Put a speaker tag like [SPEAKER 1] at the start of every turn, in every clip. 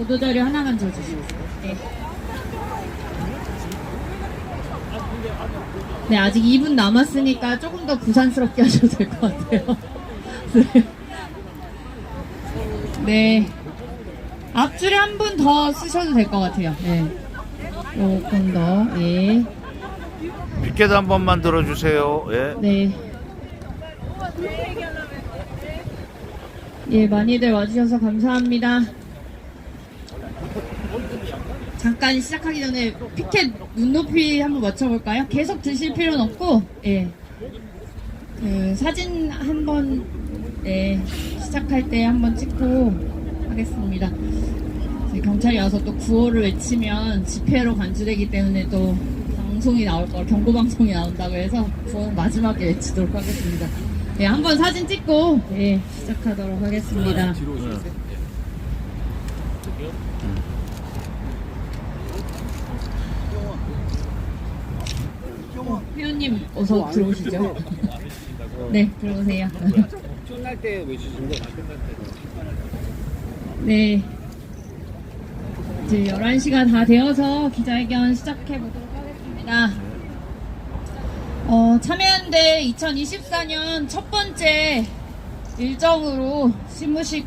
[SPEAKER 1] 보도자료 하나만 줘주시겠어요? 네. 네, 아직 2분 남았으니까 조금 더 부산스럽게 하셔도 될 것 같아요. 네. 네. 앞줄에 한 분 더 쓰셔도 될 것 같아요. 네. 조금 더, 예.
[SPEAKER 2] 빗게도 한 번만 들어주세요. 예.
[SPEAKER 1] 네. 예, 많이들 와주셔서 감사합니다. 잠깐 시작하기 전에 피켓 눈높이 한번 맞춰볼까요? 계속 드실 필요는 없고, 예. 그 사진 한번, 예, 시작할 때 한번 찍고 하겠습니다. 경찰이 와서 또 구호를 외치면 집회로 간주되기 때문에 또 방송이 나올 거, 경고 방송이 나온다고 해서 구호는 마지막에 외치도록 하겠습니다. 예, 한번 사진 찍고, 예, 시작하도록 하겠습니다. 회원님 어서 들어오시죠. 네, 들어오세요.
[SPEAKER 3] 끝날 때 외치신 거 끝날 때.
[SPEAKER 1] 네. 이제 11시가 다 되어서 기자회견 시작해 보도록 하겠습니다. 참여연대 2024년 첫 번째 일정으로 신무식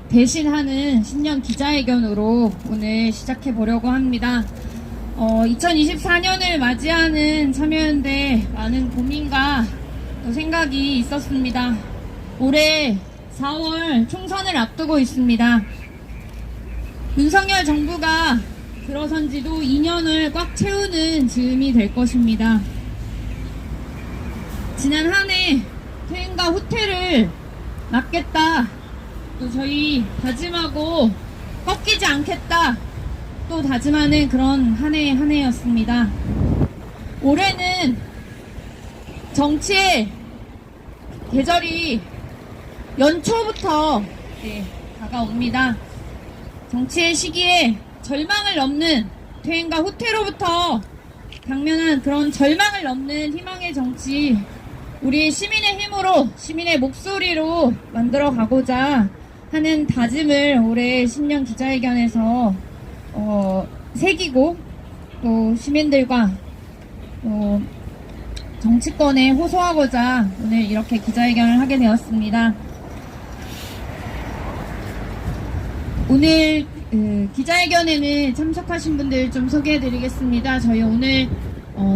[SPEAKER 1] 대신하는 신년 기자회견으로 오늘 시작해 보려고 합니다. 2024년을 맞이하는 참여연대 많은 고민과 또 생각이 있었습니다. 올해 4월 총선을 앞두고 있습니다. 윤석열 정부가 들어선 지도 2년을 꽉 채우는 즈음이 될 것입니다. 지난 한 해 퇴행과 후퇴를 막겠다, 또 저희 다짐하고 꺾이지 않겠다, 또 다짐하는 그런 한 해였습니다. 올해는 정치의 계절이 연초부터 다가옵니다. 정치의 시기에 절망을 넘는 퇴행과 후퇴로부터 당면한 그런 절망을 넘는 희망의 정치, 우리 시민의 힘으로, 시민의 목소리로 만들어 가고자 하는 다짐을 올해 신년 기자회견에서 새기고, 또 시민들과 또 정치권에 호소하고자 오늘 이렇게 기자회견을 하게 되었습니다. 오늘 기자회견에는 참석하신 분들 좀 소개해드리겠습니다. 저희 오늘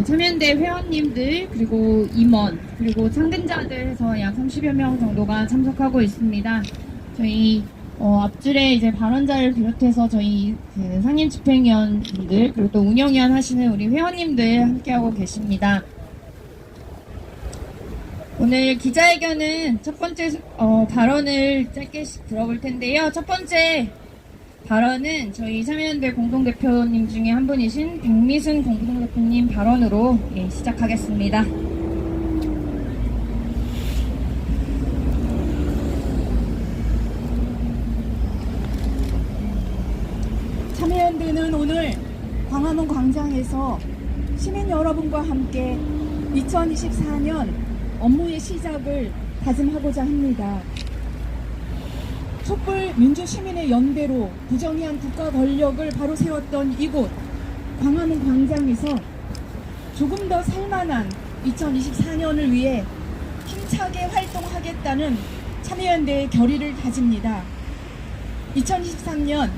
[SPEAKER 1] 참여연대 회원님들, 그리고 임원, 그리고 참근자들 해서 약 30여 명 정도가 참석하고 있습니다. 저희 앞줄에 이제 발언자를 비롯해서 저희 상임집행위원분들, 그리고 또 운영위원 하시는 우리 회원님들 함께하고 계십니다. 오늘 기자회견은 첫 번째 발언을 짧게 들어볼 텐데요. 첫 번째 발언은 저희 참여연대 공동대표님 중에 한 분이신 백미순 공동대표님 발언으로 시작하겠습니다.
[SPEAKER 4] 참여연대는 오늘 광화문 광장에서 시민 여러분과 함께 2024년 업무의 시작을 다짐하고자 합니다. 촛불 민주시민의 연대로 부정의한 국가 권력을 바로 세웠던 이곳 광화문 광장에서 조금 더 살만한 2024년을 위해 힘차게 활동하겠다는 참여연대의 결의를 다집니다. 2023년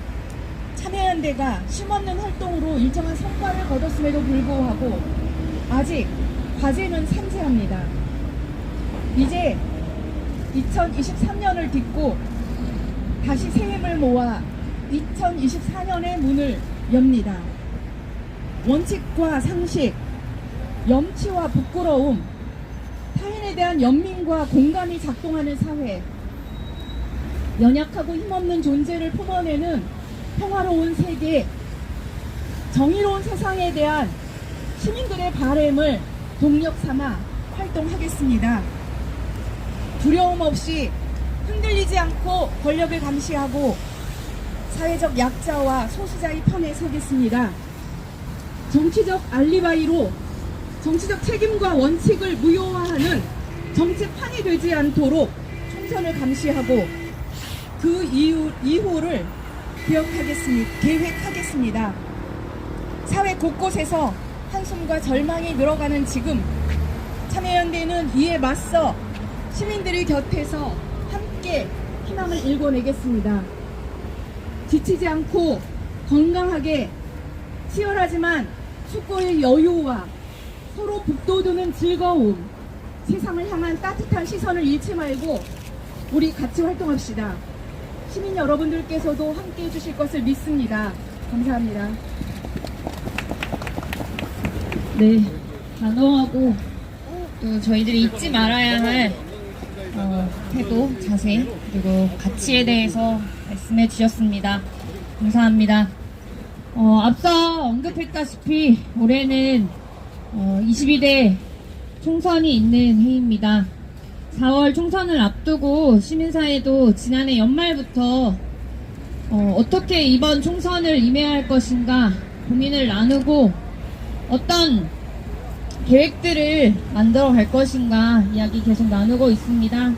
[SPEAKER 4] 참여연대가 쉼없는 활동으로 일정한 성과를 거뒀음에도 불구하고 아직 과제는 산재합니다. 이제 2023년을 딛고 다시 새 힘을 모아 2024년의 문을 엽니다. 원칙과 상식, 염치와 부끄러움, 타인에 대한 연민과 공감이 작동하는 사회, 연약하고 힘없는 존재를 품어내는 평화로운 세계, 정의로운 세상에 대한 시민들의 바램을 동력 삼아 활동하겠습니다. 두려움 없이 흔들리지 않고 권력을 감시하고 사회적 약자와 소수자의 편에 서겠습니다. 정치적 알리바이로 정치적 책임과 원칙을 무효화하는 정치판이 되지 않도록 총선을 감시하고 그 이후를 계획하겠습니다. 사회 곳곳에서 한숨과 절망이 늘어가는 지금 참여연대는 이에 맞서 시민들의 곁에서 함께 희망을 일궈내겠습니다. 지치지 않고 건강하게 치열하지만 숙고의 여유와 서로 북돋우는 즐거움, 세상을 향한 따뜻한 시선을 잃지 말고 우리 같이 활동합시다. 시민 여러분들께서도 함께 해주실 것을 믿습니다. 감사합니다.
[SPEAKER 1] 네, 단호하고 또 저희들이 잊지 말아야 할 태도, 자세, 그리고 가치에 대해서 말씀해 주셨습니다. 감사합니다. 앞서 언급했다시피 올해는 22대 총선이 있는 해입니다. 4월 총선을 앞두고 시민사회도 지난해 연말부터 어떻게 이번 총선을 임해할 것인가 고민을 나누고 어떤 계획들을 만들어 갈 것인가 이야기 계속 나누고 있습니다.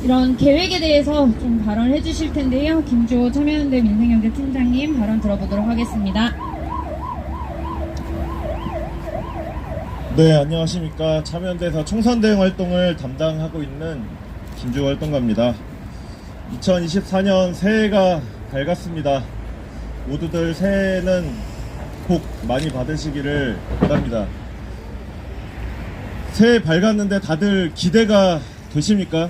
[SPEAKER 1] 이런 계획에 대해서 좀 발언해 주실 텐데요. 김주호 참여연대 민생연대 팀장님 발언 들어보도록 하겠습니다.
[SPEAKER 5] 네, 안녕하십니까. 참여연대에서 총선 대응 활동을 담당하고 있는 김주호 활동가입니다. 2024년 새해가 밝았습니다. 모두들 새해는 복 많이 받으시기를 바랍니다. 새해 밝았는데 다들 기대가 되십니까?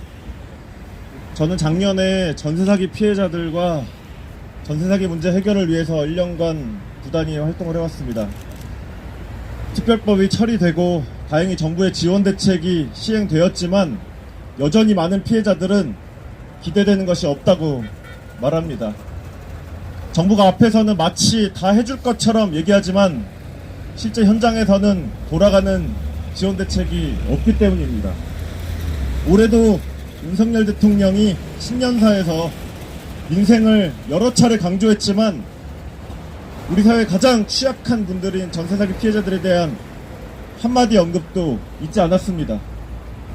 [SPEAKER 5] 저는 작년에 전세사기 피해자들과 전세사기 문제 해결을 위해서 1년간 부단히 활동을 해왔습니다. 특별법이 처리되고 다행히 정부의 지원 대책이 시행되었지만 여전히 많은 피해자들은 기대되는 것이 없다고 말합니다. 정부가 앞에서는 마치 다 해줄 것처럼 얘기하지만 실제 현장에서는 돌아가는 지원 대책이 없기 때문입니다. 올해도 윤석열 대통령이 신년사에서 민생을 여러 차례 강조했지만 우리 사회 가장 취약한 분들인 전세사기 피해자들에 대한 한마디 언급도 있지 않았습니다.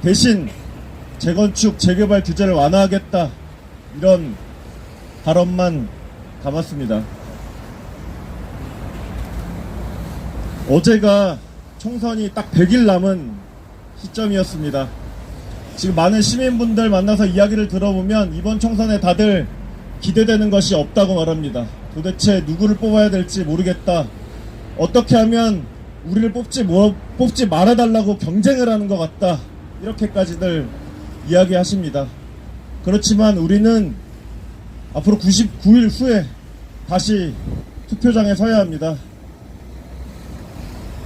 [SPEAKER 5] 대신 재건축, 재개발 규제를 완화하겠다 이런 발언만 담았습니다. 어제가 총선이 딱 100일 남은 시점이었습니다. 지금 많은 시민분들 만나서 이야기를 들어보면 이번 총선에 다들 기대되는 것이 없다고 말합니다. 도대체 누구를 뽑아야 될지 모르겠다. 어떻게 하면 우리를 뽑지 말아달라고 경쟁을 하는 것 같다. 이렇게까지들 이야기하십니다. 그렇지만 우리는 앞으로 99일 후에 다시 투표장에 서야 합니다.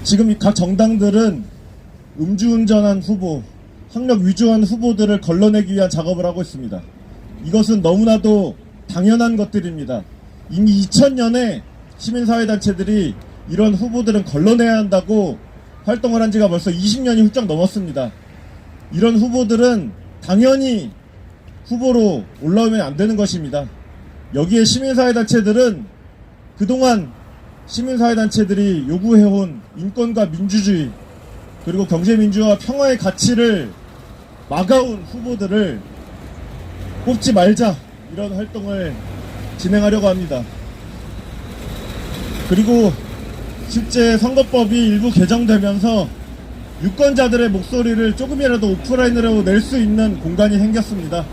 [SPEAKER 5] 지금 각 정당들은 음주운전한 후보, 학력 위조한 후보들을 걸러내기 위한 작업을 하고 있습니다. 이것은 너무나도 당연한 것들입니다. 이미 2000년에 시민사회단체들이 이런 후보들은 걸러내야 한다고 활동을 한 지가 벌써 20년이 훌쩍 넘었습니다. 이런 후보들은 당연히 후보로 올라오면 안 되는 것입니다. 여기에 시민사회단체들은 그동안 시민사회단체들이 요구해온 인권과 민주주의 그리고 경제민주화 평화의 가치를 막아온 후보들을 뽑지 말자 이런 활동을 진행하려고 합니다. 그리고 실제 선거법이 일부 개정되면서 유권자들의 목소리를 조금이라도 오프라인으로 낼 수 있는 공간이 생겼습니다.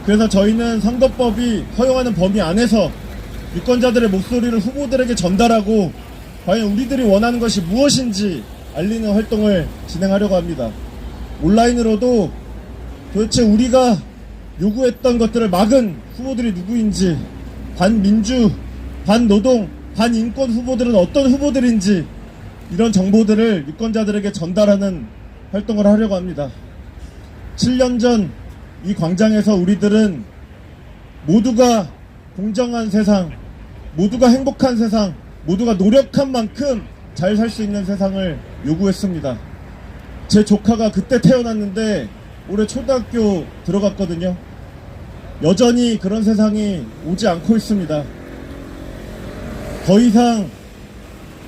[SPEAKER 5] 그래서 저희는 선거법이 허용하는 범위 안에서 유권자들의 목소리를 후보들에게 전달하고 과연 우리들이 원하는 것이 무엇인지 알리는 활동을 진행하려고 합니다. 온라인으로도 도대체 우리가 요구했던 것들을 막은 후보들이 누구인지, 반민주, 반노동, 반인권 후보들은 어떤 후보들인지 이런 정보들을 유권자들에게 전달하는 활동을 하려고 합니다. 7년 전 이 광장에서 우리들은 모두가 공정한 세상, 모두가 행복한 세상, 모두가 노력한 만큼 잘 살 수 있는 세상을 요구했습니다. 제 조카가 그때 태어났는데 올해 초등학교 들어갔거든요. 여전히 그런 세상이 오지 않고 있습니다. 더 이상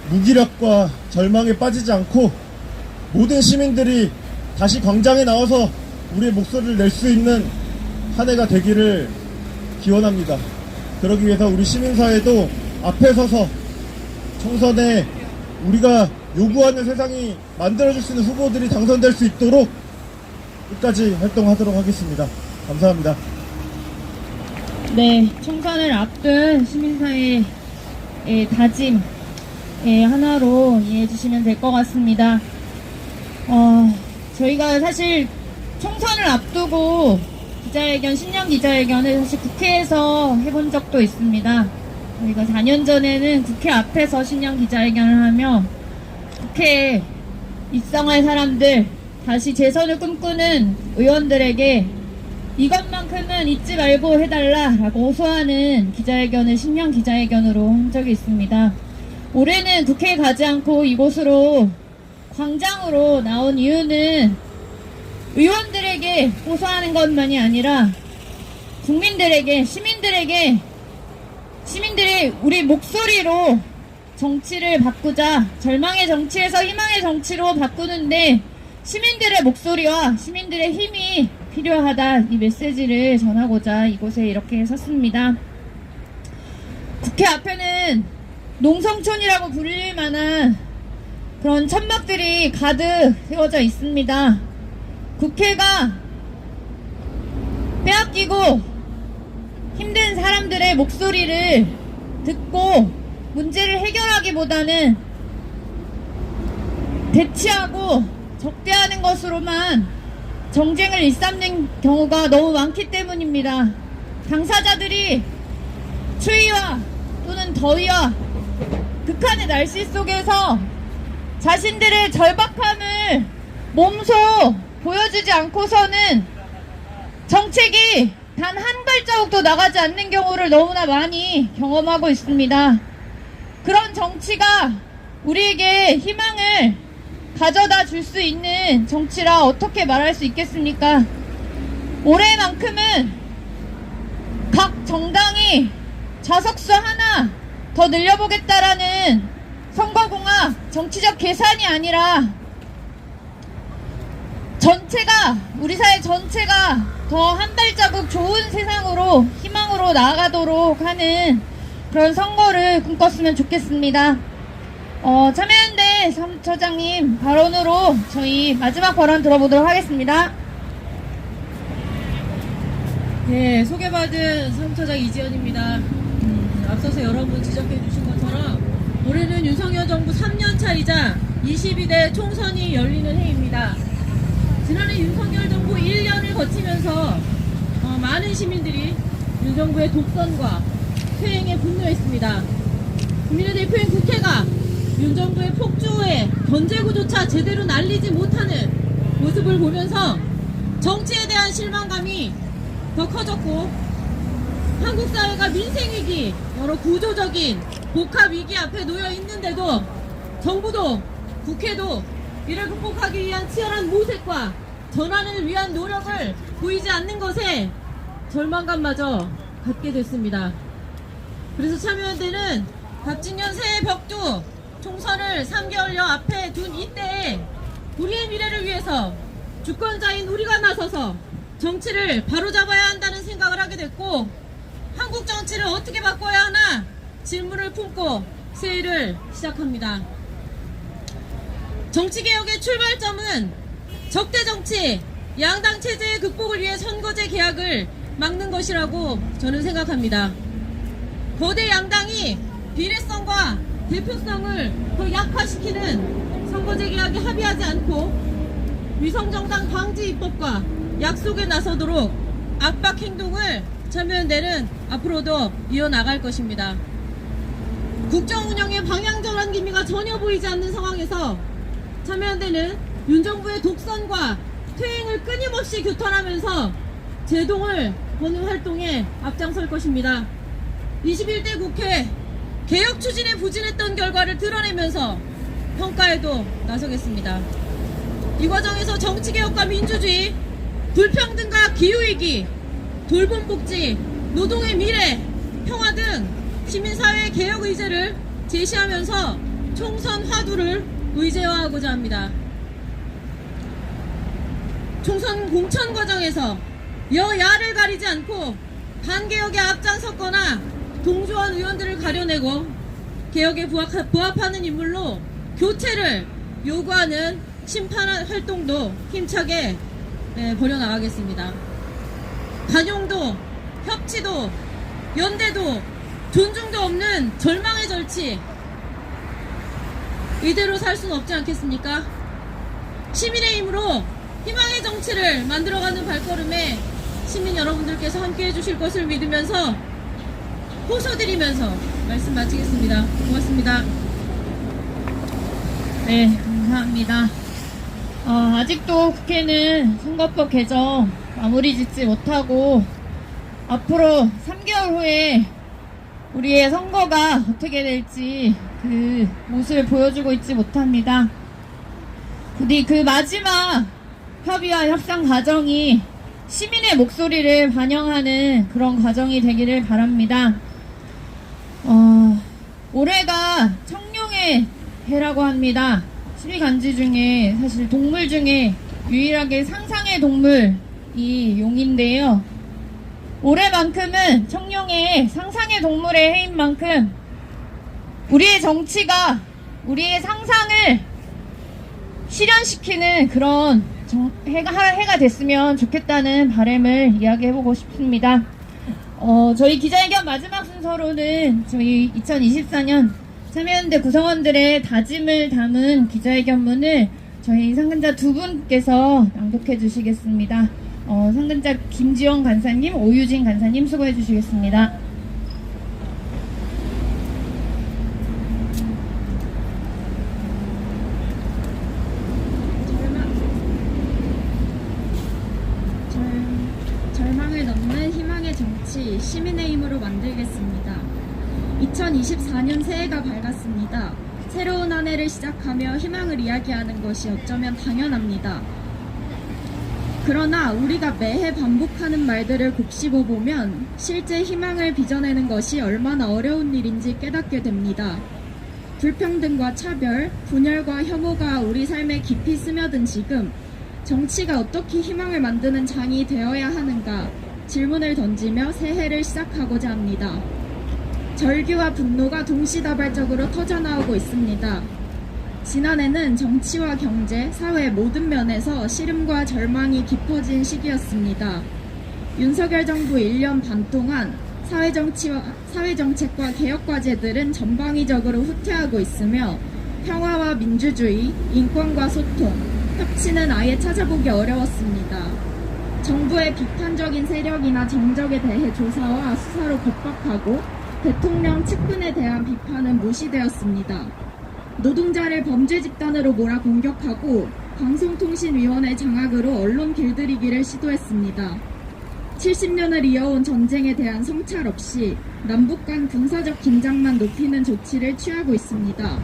[SPEAKER 5] 무기력과 절망에 빠지지 않고 모든 시민들이 다시 광장에 나와서 우리의 목소리를 낼 수 있는 한 해가 되기를 기원합니다. 그러기 위해서 우리 시민사회도 앞에 서서 총선에 우리가 요구하는 세상이 만들어줄 수 있는 후보들이 당선될 수 있도록 끝까지 활동하도록 하겠습니다. 감사합니다.
[SPEAKER 1] 네, 총선을 앞둔 시민사회의 다짐 하나로 이해해 주시면 될 것 같습니다. 저희가 사실 총선을 앞두고 기자회견, 신년 기자회견을 사실 국회에서 해본 적도 있습니다. 저희가 4년 전에는 국회 앞에서 신년 기자회견을 하며 국회에 입성할 사람들, 다시 재선을 꿈꾸는 의원들에게 이것만큼은 잊지 말고 해달라라고 호소하는 기자회견을 신년 기자회견으로 한 적이 있습니다. 올해는 국회에 가지 않고 이곳으로 광장으로 나온 이유는 의원들에게 호소하는 것만이 아니라 국민들에게, 시민들이 우리 목소리로 정치를 바꾸자, 절망의 정치에서 희망의 정치로 바꾸는데 시민들의 목소리와 시민들의 힘이 필요하다, 이 메시지를 전하고자 이곳에 이렇게 섰습니다. 국회 앞에는 농성촌이라고 불릴 만한 그런 천막들이 가득 세워져 있습니다. 국회가 빼앗기고 힘든 사람들의 목소리를 듣고 문제를 해결하기보다는 대치하고 적대하는 것으로만 정쟁을 일삼는 경우가 너무 많기 때문입니다. 당사자들이 추위와 또는 더위와 극한의 날씨 속에서 자신들의 절박함을 몸소 보여주지 않고서는 정책이 단 한 발자국도 나가지 않는 경우를 너무나 많이 경험하고 있습니다. 그런 정치가 우리에게 희망을 가져다 줄 수 있는 정치라 어떻게 말할 수 있겠습니까? 올해만큼은 각 정당이 좌석수 하나 더 늘려보겠다라는 선거공학, 정치적 계산이 아니라 전체가, 우리 사회 전체가 더 한 발자국 좋은 세상으로, 희망으로 나아가도록 하는 그런 선거를 꿈꿨으면 좋겠습니다. 참여연대 사무처장님 발언으로 저희 마지막 발언 들어보도록 하겠습니다.
[SPEAKER 6] 네, 소개받은 사무처장 이지연입니다. 앞서서 여러분 지적해 주신 것처럼 올해는 윤석열 정부 3년차이자 22대 총선이 열리는 해입니다. 지난해 윤석열 정부 1년을 거치면서 많은 시민들이 윤 정부의 독선과 퇴행에 분노했습니다. 국민의 대표인 국회가 윤 정부의 폭주에 견제구조차 제대로 날리지 못하는 모습을 보면서 정치에 대한 실망감이 더 커졌고, 한국 사회가 민생위기, 여러 구조적인 복합위기 앞에 놓여 있는데도 정부도 국회도 이를 극복하기 위한 치열한 모색과 전환을 위한 노력을 보이지 않는 것에 절망감마저 갖게 됐습니다. 그래서 참여연대는 박진년 새해 벽두 총선을 3개월여 앞에 둔 이때에 우리의 미래를 위해서 주권자인 우리가 나서서 정치를 바로잡아야 한다는 생각을 하게 됐고, 한국 정치를 어떻게 바꿔야 하나 질문을 품고 새해를 시작합니다. 정치개혁의 출발점은 적대정치, 양당 체제의 극복을 위해 선거제 개혁을 막는 것이라고 저는 생각합니다. 거대 양당이 비례성과 대표성을 더 약화시키는 선거제 개혁에 합의하지 않고 위성정당 방지 입법과 약속에 나서도록 압박 행동을 참여연대는 앞으로도 이어나갈 것입니다. 국정 운영의 방향 전환 기미가 전혀 보이지 않는 상황에서 참여연대는 윤 정부의 독선과 퇴행을 끊임없이 규탄하면서 제동을 거는 활동에 앞장설 것입니다. 21대 국회 개혁 추진에 부진했던 결과를 드러내면서 평가에도 나서겠습니다. 이 과정에서 정치개혁과 민주주의, 불평등과 기후위기, 돌봄복지, 노동의 미래, 평화 등 시민사회 개혁 의제를 제시하면서 총선 화두를 의제화하고자 합니다. 총선 공천 과정에서 여야를 가리지 않고 반개혁에 앞장섰거나 동조한 의원들을 가려내고 개혁에 부합하는 인물로 교체를 요구하는 심판 활동도 힘차게 벌여나가겠습니다. 관용도, 협치도, 연대도, 존중도 없는 절망의 절치, 이대로 살 수는 없지 않겠습니까? 시민의 힘으로 희망의 정치를 만들어가는 발걸음에 시민 여러분들께서 함께해 주실 것을 믿으면서 호소드리면서 말씀 마치겠습니다. 고맙습니다.
[SPEAKER 1] 네, 감사합니다. 아직도 국회는 선거법 개정 마무리 짓지 못하고 앞으로 3개월 후에 우리의 선거가 어떻게 될지 그 모습을 보여주고 있지 못합니다. 부디 그 마지막 협의와 협상 과정이 시민의 목소리를 반영하는 그런 과정이 되기를 바랍니다. 올해가 청룡의 해라고 합니다. 시민간지 중에 사실 동물 중에 유일하게 상상의 동물이 용인데요. 올해만큼은 청룡의 상상의 동물의 해인 만큼 우리의 정치가 우리의 상상을 실현시키는 그런 해가 됐으면 좋겠다는 바람을 이야기해보고 싶습니다. 저희 기자회견 마지막 순서로는 저희 2024년 참여연대 구성원들의 다짐을 담은 기자회견문을 저희 상근자 두 분께서 낭독해 주시겠습니다. 상근자 김지원 간사님, 오유진 간사님 수고해 주시겠습니다.
[SPEAKER 7] 절망을 넘는 희망의 정치, 시민의 힘으로 만들겠습니다. 2024년 새해가 밝았습니다. 새로운 한 해를 시작하며 희망을 이야기하는 것이 어쩌면 당연합니다. 그러나 우리가 매해 반복하는 말들을 곱씹어보면 실제 희망을 빚어내는 것이 얼마나 어려운 일인지 깨닫게 됩니다. 불평등과 차별, 분열과 혐오가 우리 삶에 깊이 스며든 지금 정치가 어떻게 희망을 만드는 장이 되어야 하는가 질문을 던지며 새해를 시작하고자 합니다. 절규와 분노가 동시다발적으로 터져나오고 있습니다. 지난해는 정치와 경제, 사회 모든 면에서 시름과 절망이 깊어진 시기였습니다. 윤석열 정부 1년 반 동안 사회정책과 개혁과제들은 전방위적으로 후퇴하고 있으며 평화와 민주주의, 인권과 소통, 협치는 아예 찾아보기 어려웠습니다. 정부의 비판적인 세력이나 정적에 대해 조사와 수사로 겁박하고 대통령 측근에 대한 비판은 무시되었습니다. 노동자를 범죄 집단으로 몰아 공격하고 방송통신위원회 장악으로 언론 길들이기를 시도했습니다. 70년을 이어온 전쟁에 대한 성찰 없이 남북 간 군사적 긴장만 높이는 조치를 취하고 있습니다.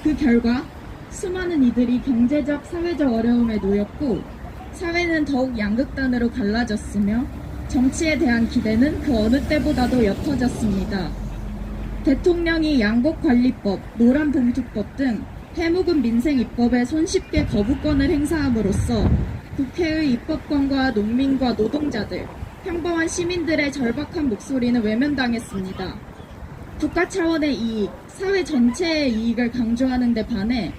[SPEAKER 7] 그 결과 수많은 이들이 경제적, 사회적 어려움에 놓였고 사회는 더욱 양극단으로 갈라졌으며 정치에 대한 기대는 그 어느 때보다도 옅어졌습니다. 대통령이 양곡관리법, 노란봉투법 등 해묵은 민생 입법에 손쉽게 거부권을 행사함으로써 국회의 입법권과 농민과 노동자들, 평범한 시민들의 절박한 목소리는 외면당했습니다. 국가 차원의 이익, 사회 전체의 이익을 강조하는 데 반해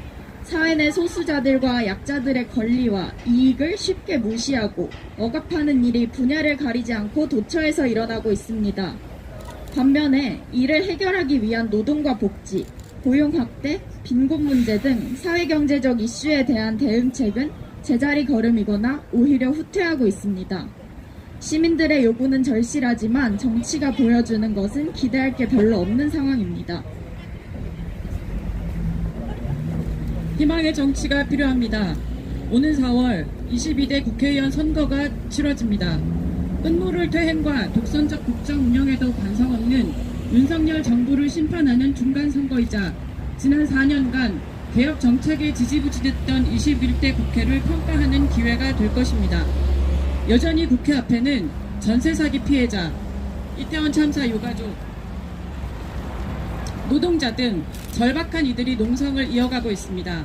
[SPEAKER 7] 사회 내 소수자들과 약자들의 권리와 이익을 쉽게 무시하고 억압하는 일이 분야를 가리지 않고 도처에서 일어나고 있습니다. 반면에 이를 해결하기 위한 노동과 복지, 고용 확대, 빈곤 문제 등 사회경제적 이슈에 대한 대응책은 제자리 걸음이거나 오히려 후퇴하고 있습니다. 시민들의 요구는 절실하지만 정치가 보여주는 것은 기대할 게 별로 없는 상황입니다.
[SPEAKER 6] 희망의 정치가 필요합니다. 오는 4월 22대 국회의원 선거가 치러집니다. 끝모를 퇴행과 독선적 국정 운영에도 반성 없는 윤석열 정부를 심판하는 중간선거이자 지난 4년간 개혁 정책에 지지부진했던 21대 국회를 평가하는 기회가 될 것입니다. 여전히 국회 앞에는 전세 사기 피해자, 이태원 참사 유가족, 노동자 등 절박한 이들이 농성을 이어가고 있습니다.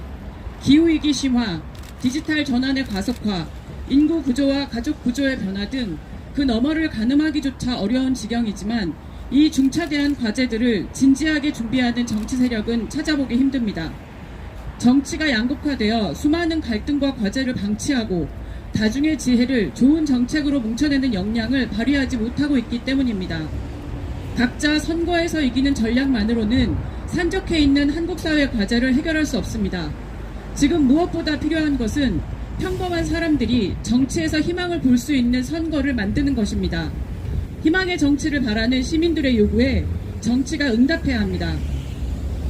[SPEAKER 6] 기후위기 심화, 디지털 전환의 가속화, 인구 구조와 가족 구조의 변화 등
[SPEAKER 8] 그 너머를 가늠하기조차 어려운 지경이지만 이 중차대한 과제들을 진지하게 준비하는 정치 세력은 찾아보기 힘듭니다. 정치가 양극화되어 수많은 갈등과 과제를 방치하고 다중의 지혜를 좋은 정책으로 뭉쳐내는 역량을 발휘하지 못하고 있기 때문입니다. 각자 선거에서 이기는 전략만으로는 산적해 있는 한국 사회 과제를 해결할 수 없습니다. 지금 무엇보다 필요한 것은 평범한 사람들이 정치에서 희망을 볼 수 있는 선거를 만드는 것입니다. 희망의 정치를 바라는 시민들의 요구에 정치가 응답해야 합니다.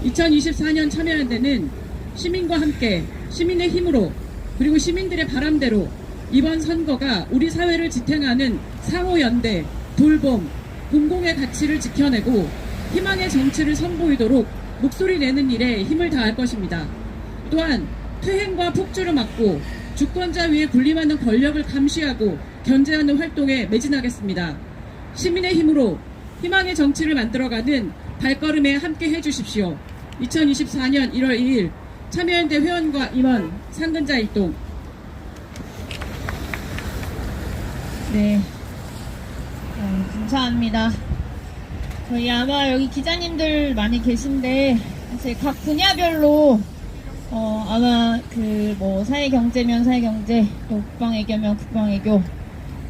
[SPEAKER 8] 2024년 참여연대는 시민과 함께 시민의 힘으로 그리고 시민들의 바람대로 이번 선거가 우리 사회를 지탱하는 상호연대, 돌봄, 공공의 가치를 지켜내고 희망의 정치를 선보이도록 목소리 내는 일에 힘을 다할 것입니다. 또한 퇴행과 폭주를 막고 주권자 위에 군림하는 권력을 감시하고 견제하는 활동에 매진하겠습니다. 시민의 힘으로 희망의 정치를 만들어가는 발걸음에 함께 해주십시오. 2024년 1월 2일 참여연대 회원과 임원 상근자 일동.
[SPEAKER 1] 네. 감사합니다. 저희 아마 여기 기자님들 많이 계신데, 사실 각 분야별로, 아마 사회경제면 사회경제, 또 국방외교면 국방외교,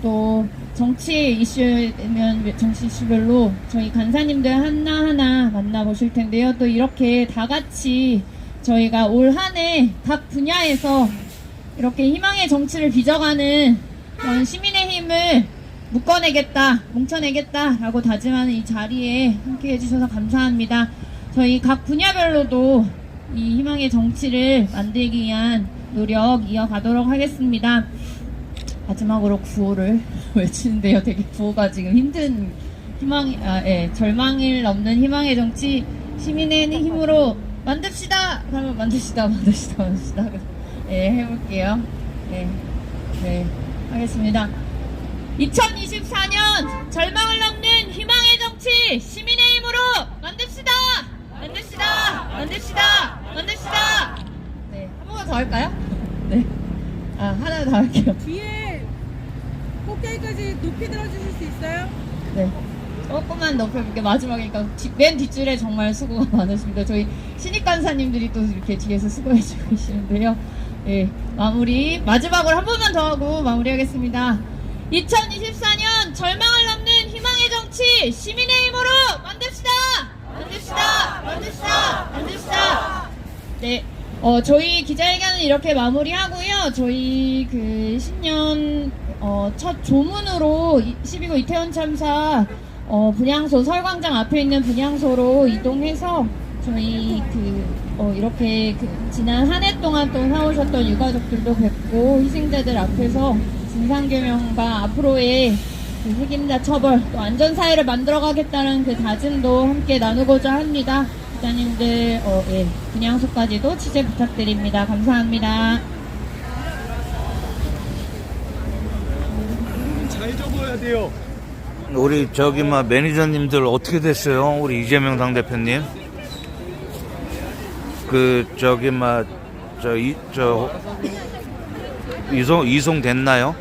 [SPEAKER 1] 또 정치 이슈면 정치 이슈별로 저희 간사님들 하나하나 만나보실 텐데요. 또 이렇게 다 같이 저희가 올 한 해 각 분야에서 이렇게 희망의 정치를 빚어가는 그런 시민의 힘을 뭉쳐내겠다라고 다짐하는 이 자리에 함께 해주셔서 감사합니다. 저희 각 분야별로도 이 희망의 정치를 만들기 위한 노력 이어가도록 하겠습니다. 마지막으로 구호를 외치는데요. 되게 구호가 지금 힘든 절망을 넘는 희망의 정치 시민의 힘으로 만듭시다! 그러면 만듭시다. 해볼게요. 하겠습니다. 2024년 절망을 넘는 희망의 정치 시민의 힘으로 만듭시다. 네, 한 번만 더 할까요? 네. 하나 더 할게요.
[SPEAKER 6] 뒤에 꼭대기까지 높이 들어주실 수 있어요?
[SPEAKER 1] 네. 조금만 높여볼게요. 마지막이니까 맨 뒷줄에 정말 수고가 많으십니다. 저희 신입 간사님들이 또 이렇게 뒤에서 수고해주고 계시는데요. 예, 마지막으로 한 번만 더 하고 마무리하겠습니다. 2024년 절망을 넘는 희망의 정치 시민의 힘으로 만듭시다. 네, 저희 기자회견은 이렇게 마무리하고요. 저희 신년 첫 조문으로 12구 이태원 참사 분향소 설광장 앞에 있는 분향소로 이동해서 저희 이렇게 지난 한 해 동안 또 사오셨던 유가족들도 뵙고 희생자들 앞에서 진상규명과 앞으로의 책임자 처벌 또 안전사회를 만들어가겠다는 그 다짐도 함께 나누고자 합니다. 기자님들 분향소까지도 취재 부탁드립니다. 감사합니다.
[SPEAKER 3] 잘 적어야 돼요.
[SPEAKER 2] 우리 매니저님들 어떻게 됐어요? 우리 이재명 당대표님. 이송 됐나요?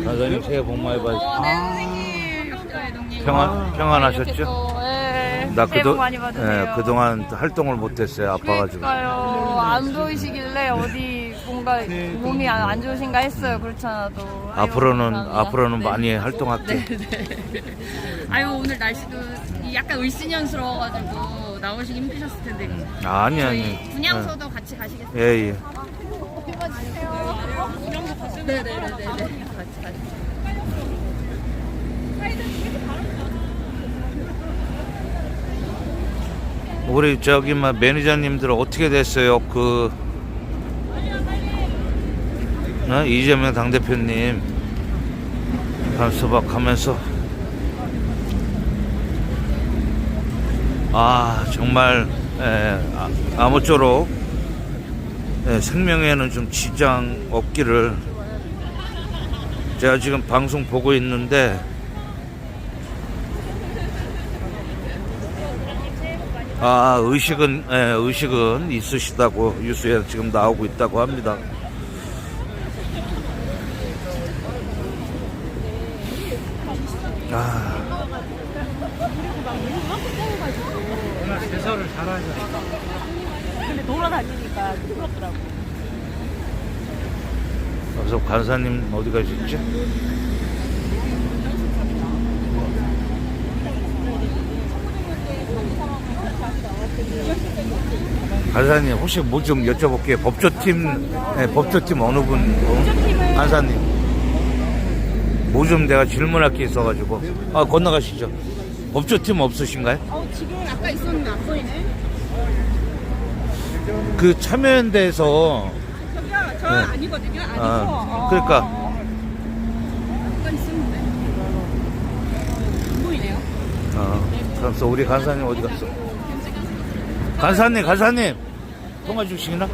[SPEAKER 2] 사장님 새해 복 많이 받으세요.
[SPEAKER 9] 네, 선생님.
[SPEAKER 2] 평안하셨죠?
[SPEAKER 9] 네.
[SPEAKER 2] 나
[SPEAKER 9] 새해 복 많이 받으세요.
[SPEAKER 2] 그동안 활동을 못했어요. 아파가지고.
[SPEAKER 9] 그러니까요. 안 보이시길래 어디 뭔가 몸이 안 좋으신가 했어요. 그렇지 않아도.
[SPEAKER 2] 앞으로는 많이 활동할게.
[SPEAKER 9] 아유, 오늘 날씨도 약간 을씨년스러워가지고 나오시기 힘드셨을 텐데.
[SPEAKER 2] 아니.
[SPEAKER 9] 분향소도 같이 가시겠어요?
[SPEAKER 2] 예.
[SPEAKER 9] 네네네네. 같이.
[SPEAKER 2] 우리 매니저님들 어떻게 됐어요? 이재명 당대표님 수박하면서 정말 아무쪼록 예, 생명에는 좀 지장 없기를. 제가 지금 방송 보고 있는데 의식은 있으시다고 뉴스에 지금 나오고 있다고 합니다.
[SPEAKER 3] 대사를 잘하죠.
[SPEAKER 9] 근데 돌아다니니까 부럽더라고.
[SPEAKER 2] 그래서 간사님 어디 가셨지? 간사님 혹시 뭐 좀 여쭤볼게요. 법조팀 어느 분? 간사님. 뭐 좀 내가 질문할 게 있어가지고. 건너가시죠. 법조팀 없으신가요?
[SPEAKER 9] 지금 아까 있었는데 안 보이네.
[SPEAKER 2] 그 참여연대에서
[SPEAKER 9] 저기요, 저
[SPEAKER 2] 네.
[SPEAKER 9] 아니거든요. 아니고.
[SPEAKER 2] 그러니까
[SPEAKER 9] 아까 있었는데. 안 보이네요.
[SPEAKER 2] 그래서 우리 간사님 어디 갔어? 간사님 통화 중이시나?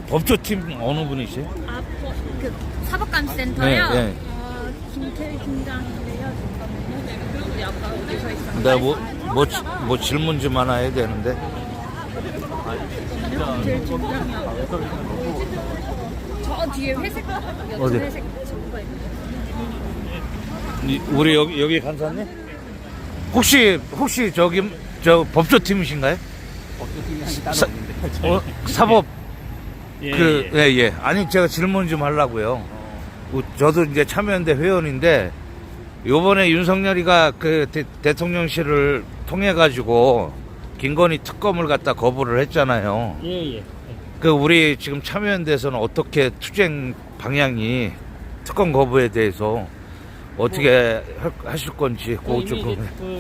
[SPEAKER 2] 법조팀 어느 분이세요?
[SPEAKER 9] 그 사법감센터요.
[SPEAKER 2] 네.
[SPEAKER 9] 김태희 팀장인데요. 잠깐만요. 그리고 아까 어디서 있었나요?
[SPEAKER 2] 내가 뭐 질문 좀 하나 해야 되는데.
[SPEAKER 9] 저 뒤에 회색.
[SPEAKER 2] 어디?
[SPEAKER 9] 회색 정보
[SPEAKER 2] 우리 여기 간사님? 혹시 저 법조팀이신가요?
[SPEAKER 3] 법조팀이 한게 따로 없는데.
[SPEAKER 2] 사법
[SPEAKER 3] 예.
[SPEAKER 2] 예. 아니 제가 질문 좀 하려고요. 저도 이제 참여연대 회원인데 요번에 윤석열이가 그 대통령실을 통해 가지고 김건희 특검을 갖다 거부를 했잖아요.
[SPEAKER 3] 예.
[SPEAKER 2] 그 우리 지금 참여연대에서는 어떻게 투쟁 방향이 특검 거부에 대해서 어떻게 하실 건지 그거 좀
[SPEAKER 3] 이미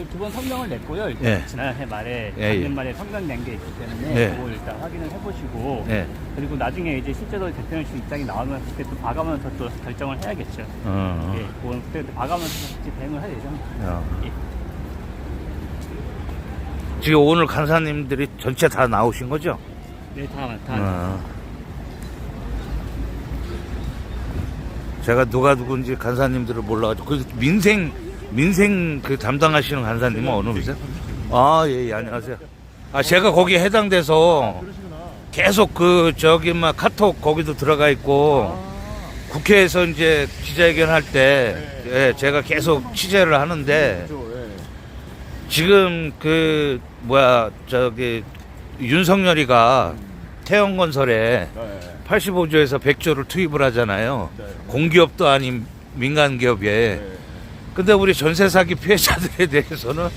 [SPEAKER 3] 두 번 성명을 냈고요. 일단
[SPEAKER 2] 예.
[SPEAKER 3] 지난해 말에
[SPEAKER 2] 예.
[SPEAKER 3] 작년 말에 성명 낸 게 있기 때문에
[SPEAKER 2] 예.
[SPEAKER 3] 그거 일단 확인을 해보시고
[SPEAKER 2] 예.
[SPEAKER 3] 그리고 나중에 이제 실제로 대통령실 입장이 나오면 그때 또 봐가면서 또 결정을 해야겠죠. 예, 그건 그때 봐가면서 같이 대응을 할 예정입니다. 예.
[SPEAKER 2] 지금 오늘 간사님들이 전체 다 나오신 거죠?
[SPEAKER 3] 네, 다.
[SPEAKER 2] 제가 누가 누군지 간사님들을 몰라가지고 그 민생 그 담당하시는 간사님은 어느 분이세요? 예, 안녕하세요. 제가 거기에 해당돼서 계속 카톡 거기도 들어가 있고 국회에서 이제 기자회견 할 때 제가 계속 취재를 하는데 지금 윤석열이가 태영건설에 85조에서 100조를 투입을 하잖아요. 공기업도 아닌 민간 기업에. 근데 우리 전세 사기 피해자들에 대해서는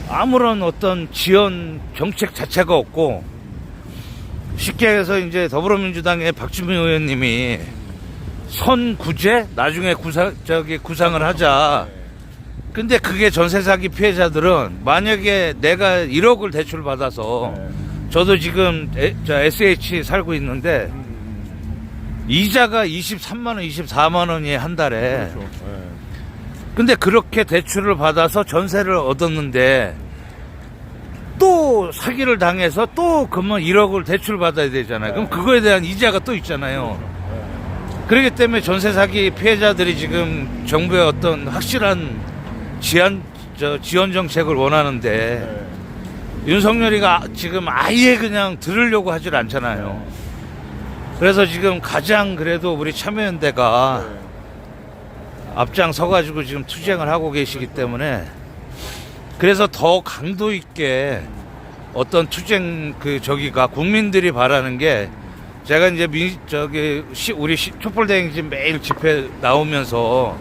[SPEAKER 2] 아무런 어떤 지원 정책 자체가 없고, 쉽게 해서 이제 더불어민주당의 박주민 의원님이 선구제 나중에 구상을 하자. 근데 그게 전세 사기 피해자들은 만약에 내가 1억을 대출 받아서 저도 지금 SH 살고 있는데 이자가 23만 원, 24만 원이 한 달에. 근데 그렇게 대출을 받아서 전세를 얻었는데 또 사기를 당해서 또 그러면 1억을 대출 받아야 되잖아요. 그럼 그거에 대한 이자가 또 있잖아요. 그렇기 때문에 전세 사기 피해자들이 지금 정부의 어떤 확실한 지원 정책을 원하는데 윤석열이가 지금 아예 그냥 들으려고 하질 않잖아요. 그래서 지금 가장 그래도 우리 참여연대가 앞장서가지고 지금 투쟁을 하고 계시기 때문에 그래서 더 강도 있게 어떤 투쟁 저기가 국민들이 바라는 게 제가 이제 우리 촛불대행진 매일 집회 나오면서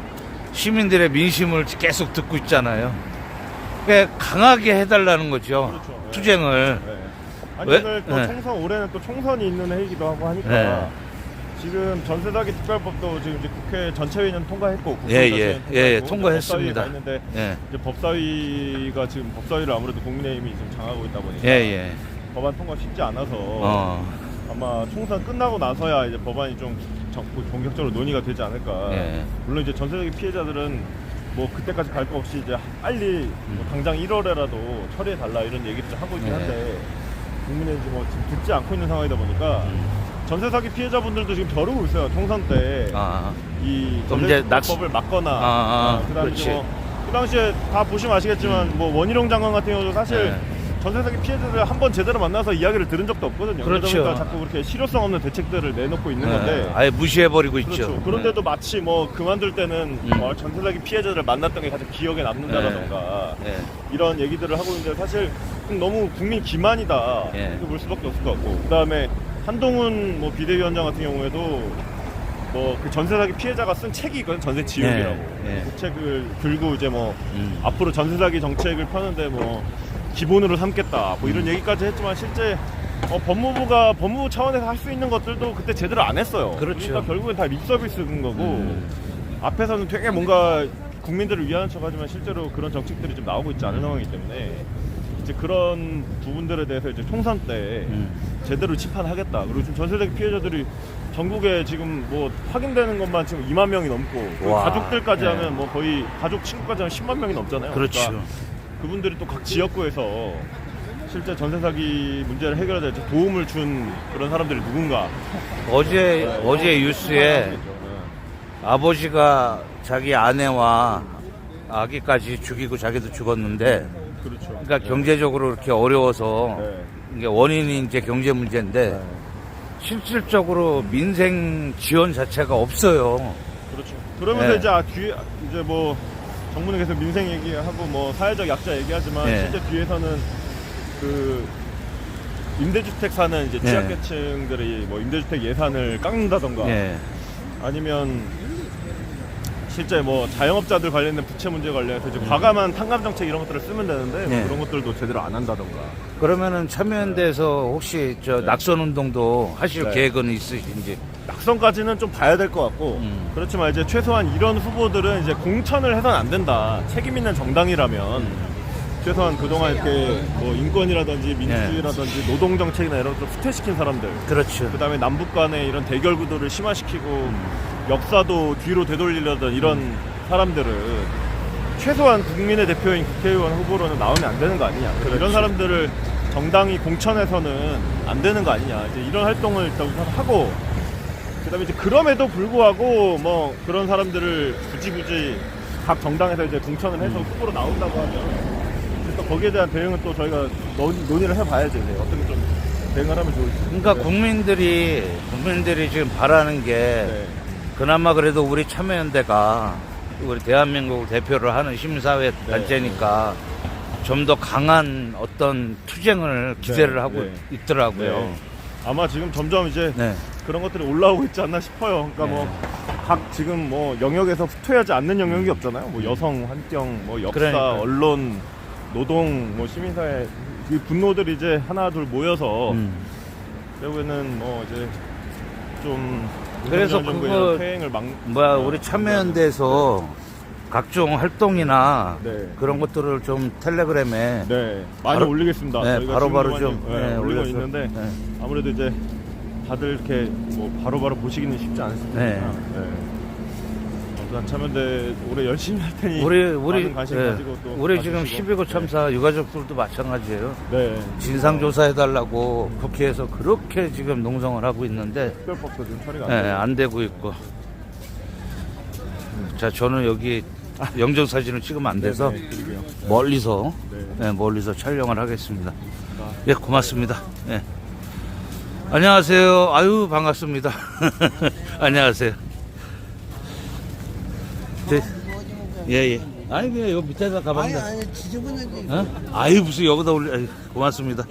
[SPEAKER 2] 시민들의 민심을 계속 듣고 있잖아요. 그러니까 강하게 해달라는 거죠. 투쟁을.
[SPEAKER 5] 아니 오늘 또 올해는 또 총선이 있는 해이기도 하고 하니까 지금 전세사기 특별법도 지금 이제 국회 전체회의는 통과했고
[SPEAKER 2] 통과했습니다.
[SPEAKER 5] 했는데 이제 법사위가 지금 법사위를 아무래도 국민의힘이 지금 장하고 있다 보니까 법안 통과 쉽지 않아서 아마 총선 끝나고 나서야 이제 법안이 좀 본격적으로 논의가 되지 않을까. 물론 이제 전세사기 피해자들은 뭐 그때까지 갈 거 없이 이제 빨리 뭐 당장 1월에라도 처리해 달라 이런 얘기를 하고 있긴 한데 국민의 뭐 지금 듣지 않고 있는 상황이다 보니까 전세 사기 피해자분들도 지금 벼르고 있어요. 총선 때 이 전세법을 막거나 그다음에 그 당시에 다 보시면 아시겠지만 뭐 원희룡 장관 같은 경우도 사실 전세 사기 피해자들 한번 제대로 만나서 이야기를 들은 적도 없거든요.
[SPEAKER 2] 그렇죠.
[SPEAKER 5] 그러다 보니까 자꾸 그렇게 실효성 없는 대책들을 내놓고 있는 건데
[SPEAKER 2] 아예 무시해버리고
[SPEAKER 5] 그렇죠.
[SPEAKER 2] 있죠.
[SPEAKER 5] 그런데도 마치 뭐 그만둘 때는 뭐 전세 사기 피해자를 만났던 게 가장 기억에 남는다라던가 이런 얘기들을 하고 있는데 사실 너무 국민 기만이다 이렇게 볼 수밖에 없을 것 같고 그다음에 한동훈 뭐 비대위원장 같은 경우에도 뭐 그 전세 사기 피해자가 쓴 책이 있거든요. 전세 지옥이라고. 그 책을 들고 이제 뭐 앞으로 전세 사기 정책을 펴는데 뭐 기본으로 삼겠다 뭐 이런 얘기까지 했지만 실제 법무부 차원에서 할 수 있는 것들도 그때 제대로 안 했어요.
[SPEAKER 2] 그렇죠.
[SPEAKER 5] 그러니까 결국엔 다 립서비스인 거고 앞에서는 되게 뭔가 국민들을 위하는 척하지만 실제로 그런 정책들이 좀 나오고 있지 않은 상황이기 때문에 이제 그런 부분들에 대해서 이제 총선 때 제대로 심판하겠다. 그리고 지금 전세 사기 피해자들이 전국에 지금 뭐 확인되는 것만 지금 2만 명이 넘고 그 가족들까지 하면 뭐 거의 가족 친구까지 하면 10만 명이 넘잖아요.
[SPEAKER 2] 그렇죠.
[SPEAKER 5] 그러니까 그분들이 또 각 지역구에서 실제 전세 사기 문제를 해결하자 도움을 준 그런 사람들이 누군가.
[SPEAKER 2] 어제 뉴스에 아버지가 자기 아내와 아기까지 죽이고 자기도 죽었는데
[SPEAKER 5] 그렇죠.
[SPEAKER 2] 그러니까 경제적으로 이렇게 어려워서 이게 원인이 이제 경제 문제인데 실질적으로 민생 지원 자체가 없어요.
[SPEAKER 5] 그렇죠. 그러면서 이제 뒤에 이제 뭐 정부는 계속 민생 얘기하고 뭐 사회적 약자 얘기하지만 실제 뒤에서는 그 임대주택 사는 이제 취약계층들이 뭐 임대주택 예산을 깎는다던가 아니면 실제 뭐 자영업자들 관련된 부채 문제 관련해서 이제 과감한 탕감 정책 이런 것들을 쓰면 되는데 뭐 그런 것들도 제대로 안 한다던가.
[SPEAKER 2] 그러면은 참여연대에서 혹시 저 낙선 운동도 하실 계획은 있으신지?
[SPEAKER 5] 낙선까지는 좀 봐야 될 것 같고 그렇지만 이제 최소한 이런 후보들은 이제 공천을 해서는 안 된다. 책임 있는 정당이라면 최소한 그동안 이렇게 뭐 인권이라든지 민주주의라든지 노동 정책이나 이런 것들을 후퇴시킨 사람들.
[SPEAKER 2] 그렇죠.
[SPEAKER 5] 그다음에 남북 간의 이런 대결 구도를 심화시키고 역사도 뒤로 되돌리려던 이런 사람들은 최소한 국민의 대표인 국회의원 후보로는 나오면 안 되는 거 아니냐. 이런 사람들을 정당이 공천해서는 안 되는 거 아니냐. 이제 이런 활동을 일단 우선 하고 그다음에 이제 그럼에도 불구하고 뭐 그런 사람들을 굳이 각 정당에서 이제 공천을 해서 후보로 나온다고 하면 또 거기에 대한 대응은 또 저희가 논의를 해봐야죠. 이제 어떻게 좀 대응을 하면 좋을지.
[SPEAKER 2] 그러니까 국민들이 지금 바라는 게 그나마 그래도 우리 참여연대가 우리 대한민국을 대표를 하는 시민사회 단체니까 좀 더 강한 어떤 투쟁을 기대를 하고 있더라고요.
[SPEAKER 5] 아마 지금 점점 이제 그런 것들이 올라오고 있지 않나 싶어요. 그러니까 뭐 각 지금 뭐 영역에서 후퇴하지 않는 영역이 없잖아요. 뭐 여성, 환경, 뭐 역사,
[SPEAKER 2] 그러니까요.
[SPEAKER 5] 언론, 노동, 뭐 시민사회 이 분노들이 이제 하나 둘 모여서 결국에는 뭐 이제 좀
[SPEAKER 2] 그래서 그거
[SPEAKER 5] 퇴행을
[SPEAKER 2] 우리 참여연대에서 각종 활동이나 그런 것들을 좀 텔레그램에
[SPEAKER 5] 많이 올리겠습니다. 저희가
[SPEAKER 2] 바로바로 좀
[SPEAKER 5] 올리고 있는데 아무래도 이제 다들 이렇게 뭐 바로바로 보시기는 쉽지 않습니다. 참여연대 올해 열심히 할 테니 많은 관심 가지고 또
[SPEAKER 2] 우리 지금 12구 참사 유가족들도 마찬가지예요. 진상조사해달라고 국회에서 그렇게 지금 농성을 하고 있는데
[SPEAKER 5] 특별법도 지금 처리가
[SPEAKER 2] 안 되고 있고. 자, 저는 여기 영정사진을 찍으면 안 돼서 멀리서 멀리서 촬영을 하겠습니다. 예, 고맙습니다. 예. 안녕하세요. 아유, 반갑습니다. 안녕하세요. 예. 아니, 그냥 여기 밑에다 가방.
[SPEAKER 10] 아니, 지저분하지.
[SPEAKER 2] 아유, 무슨 여기다 올려. 아유, 고맙습니다.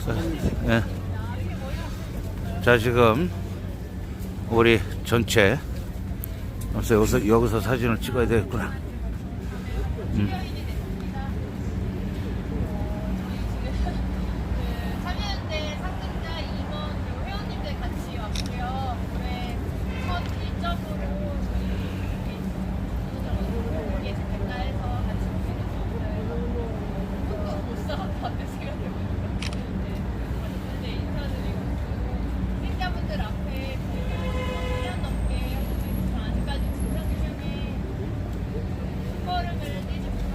[SPEAKER 2] 자, 자, 지금 우리 전체 여기서 사진을 찍어야 되겠구나.
[SPEAKER 9] 참여연대 상승자 2번 회원님들 같이 왔고요. 올해 첫 일정으로 저희 예술평가에서 같이 오시는 분들 못 써봤다는 시간이 네, 인사드리고 생자분들 앞에 1년 넘게 아직까지 진상규명에 첫걸음을 떼지 못한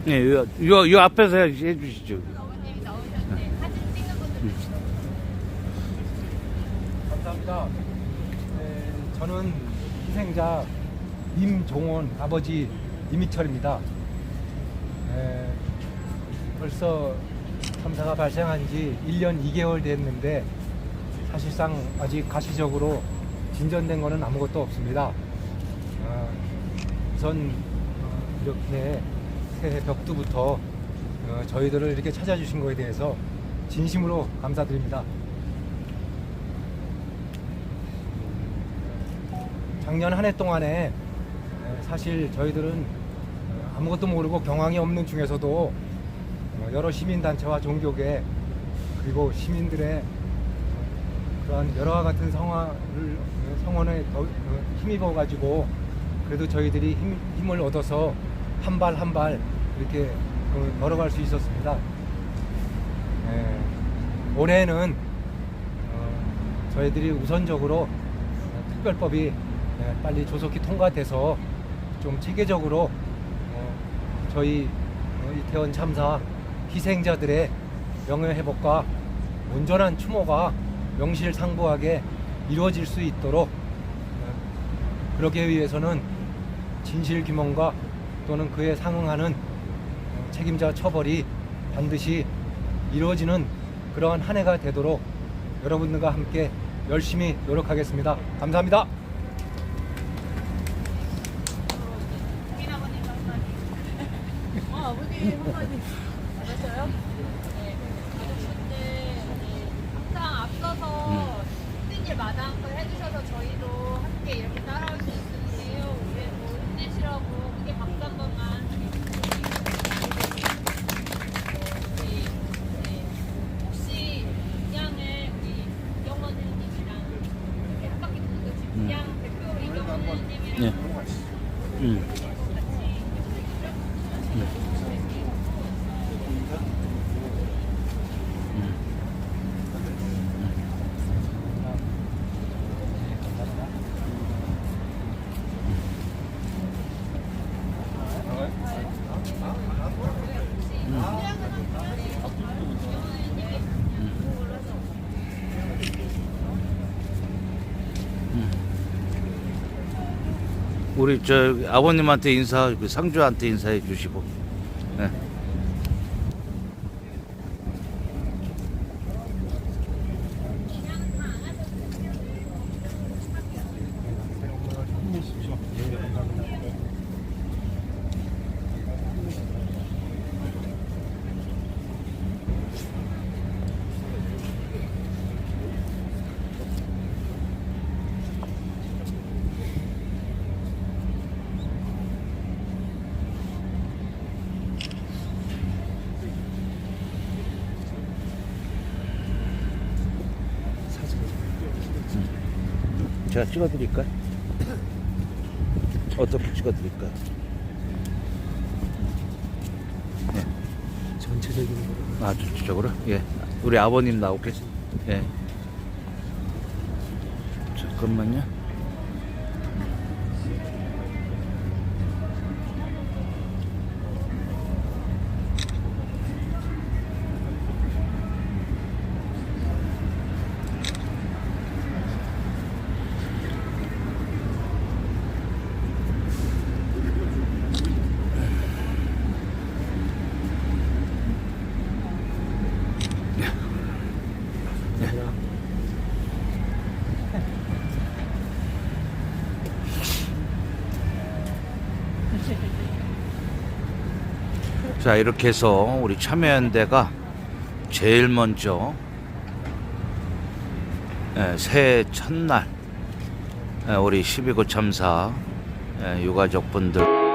[SPEAKER 2] 네, 요 앞에서 해주시죠.
[SPEAKER 10] 감사합니다. 저는 희생자 임종원 아버지 이미철입니다. 벌써 참사가 발생한 지 1년 2개월 됐는데 사실상 아직 가시적으로 진전된 것은 아무것도 없습니다. 우선 이렇게 새해 벽두부터 저희들을 이렇게 찾아주신 것에 대해서 진심으로 감사드립니다. 작년 한 해 동안에 사실 저희들은 아무것도 모르고 경황이 없는 중에서도 여러 시민단체와 종교계 그리고 시민들의 그러한 여러와 같은 성원에 힘입어 가지고 그래도 저희들이 힘을 얻어서 한 발 한 발 이렇게 걸어갈 수 있었습니다. 올해는 저희들이 우선적으로 특별법이 빨리 조속히 통과돼서 좀 체계적으로 저희 이태원 참사 희생자들의 명예회복과 온전한 추모가 명실상부하게 이루어질 수 있도록 그러기 위해서는 진실규명과 또는 그에 상응하는 책임자 처벌이 반드시 이루어지는 그러한 한 해가 되도록 여러분들과 함께 열심히 노력하겠습니다. 감사합니다.
[SPEAKER 9] 아버님 한마디 맞아요? 네. 가족분들 항상 앞서서 힘든 일 마다한걸 해주셔서 저희도 함께 이렇게 따라올 수 있는데요. 우리 뭐 힘내시라고 크게 박수 한 번만 혹시 양을 우리 이경원님이랑 이렇게 한 바퀴 도는 거지 양 대표 이경원님이랑
[SPEAKER 2] 우리 저 아버님한테 인사, 그 상주한테 인사해 주시고. 네. 제가 찍어드릴까요? 어떻게 찍어드릴까요? 네.
[SPEAKER 10] 전체적인
[SPEAKER 2] 아, 전체적으로? 예. 우리 아버님 나오게. 예. 잠깐만요. 자, 이렇게 해서 우리 참여연대가 제일 먼저 새해 첫날 우리 12구 참사 유가족분들